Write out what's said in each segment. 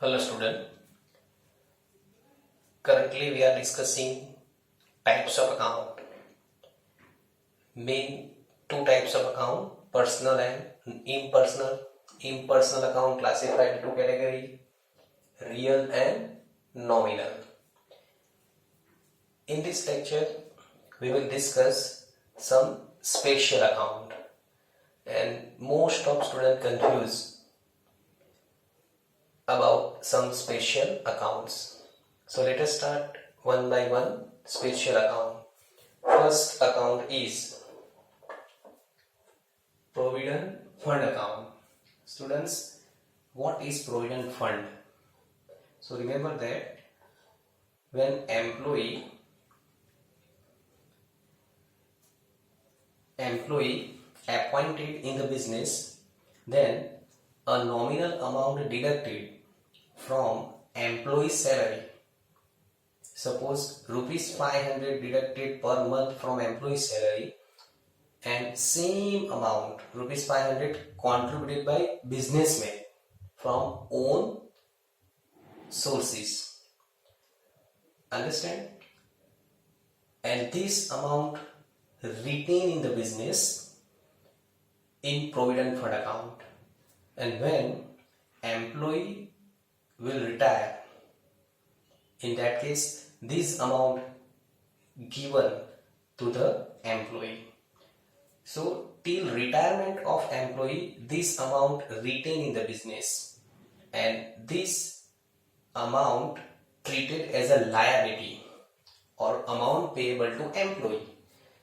Hello student, currently we are discussing types of account. Main two types of account, personal and impersonal. Impersonal account classified into category real and nominal. In this lecture we will discuss some special account, and most of students confuse about some special accounts. So let us start one by one. Special account. First account is Provident Fund account. Students, what is Provident Fund? So remember that when employee appointed in the business, then a nominal amount deducted from employee salary. Suppose rupees 500 deducted per month from employee salary, and same amount rupees 500 contributed by businessmen from own sources. Understand? And this amount retained in the business in Provident Fund account, and when employee will retire, in that case this amount given to the employee. So till retirement of employee, this amount retained in the business, and this amount treated as a liability or amount payable to employee.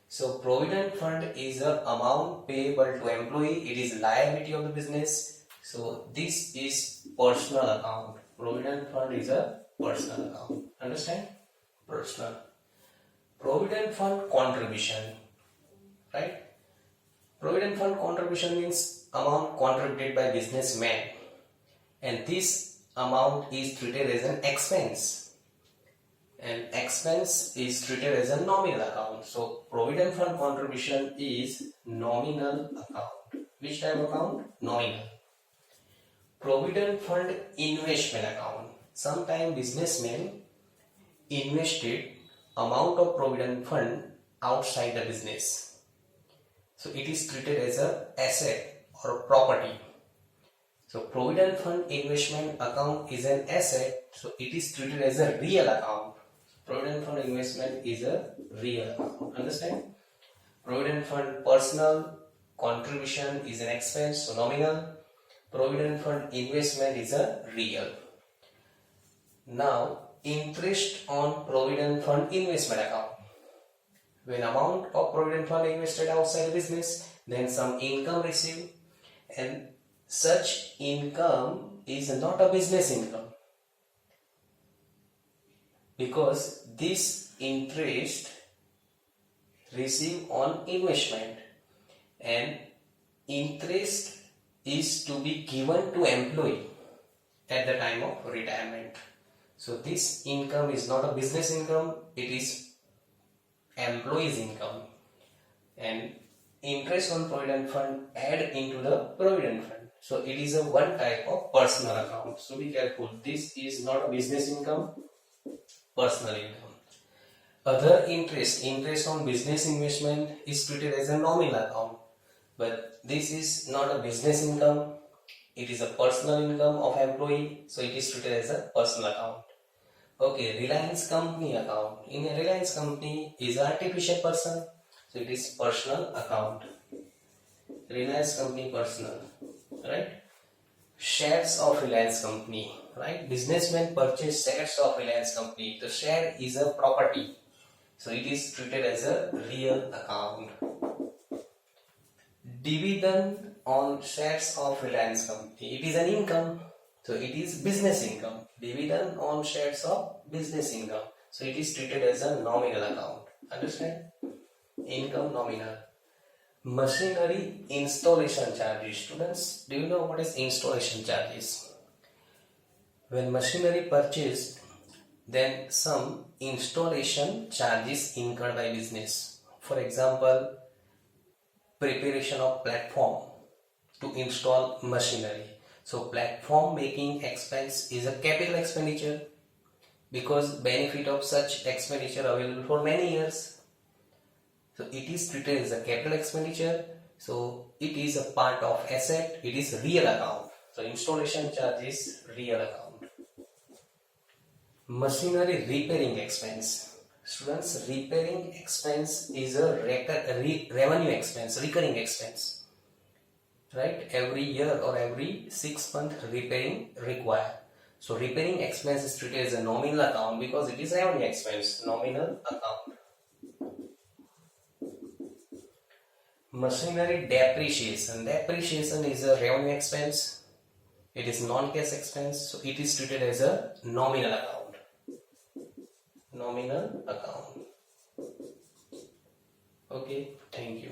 So Provident Fund is an amount payable to employee. It is liability of the business. So this is personal account. Provident Fund is a personal account. Understand? Personal. Provident Fund contribution. Right? Provident Fund contribution means amount contributed by businessman, and this amount is treated as an expense, and expense is treated as a nominal account. So Provident Fund contribution is nominal account. Which type of account? Nominal. Provident Fund investment account. Sometime businessmen invested amount of Provident Fund outside the business. So it is treated as an asset or property. So Provident Fund investment account is an asset, so it is treated as a real account. Provident Fund investment is a real account. Understand? Provident Fund personal contribution is an expense, so nominal. Provident Fund investment is a real. Now, interest on Provident Fund investment account. When amount of Provident Fund invested outside the business, then some income received, and such income is not a business income, because this interest received on investment, and interest is to be given to employee at the time of retirement. So this income is not a business income, it is employee's income, and interest on Provident Fund add into the Provident Fund. So it is a one type of personal account. So be careful, this is not a business income, personal income. Other interest on business investment is treated as a nominal account, but this is not a business income, it is a personal income of employee, so it is treated as a personal account. Okay, Reliance Company account. In a Reliance Company is an artificial person, so it is personal account. Reliance Company personal, right? Shares of Reliance Company, right? Businessmen purchase shares of Reliance Company. The share is a property, so it is treated as a real account. Dividend on shares of Reliance Company. It is an income, so it is business income. Dividend on shares of business income, so it is treated as a nominal account. Understand? Income nominal. Machinery installation charges. Students, do you know what is installation charges? When machinery purchased, then some installation charges incurred by business. For example, preparation of platform to install machinery. So platform making expense is a capital expenditure because benefit of such expenditure available for many years. So it is treated as a capital expenditure. So it is a part of asset. It is real account. So installation charge is real account. Machinery repairing expense. Students, repairing expense is a revenue expense, recurring expense. Right? Every year or every 6 months repairing required. So repairing expense is treated as a nominal account because it is revenue expense, nominal account. Machinery depreciation. Depreciation is a revenue expense. It is non-cash expense, so it is treated as a nominal account. Nominal account. Okay, thank you.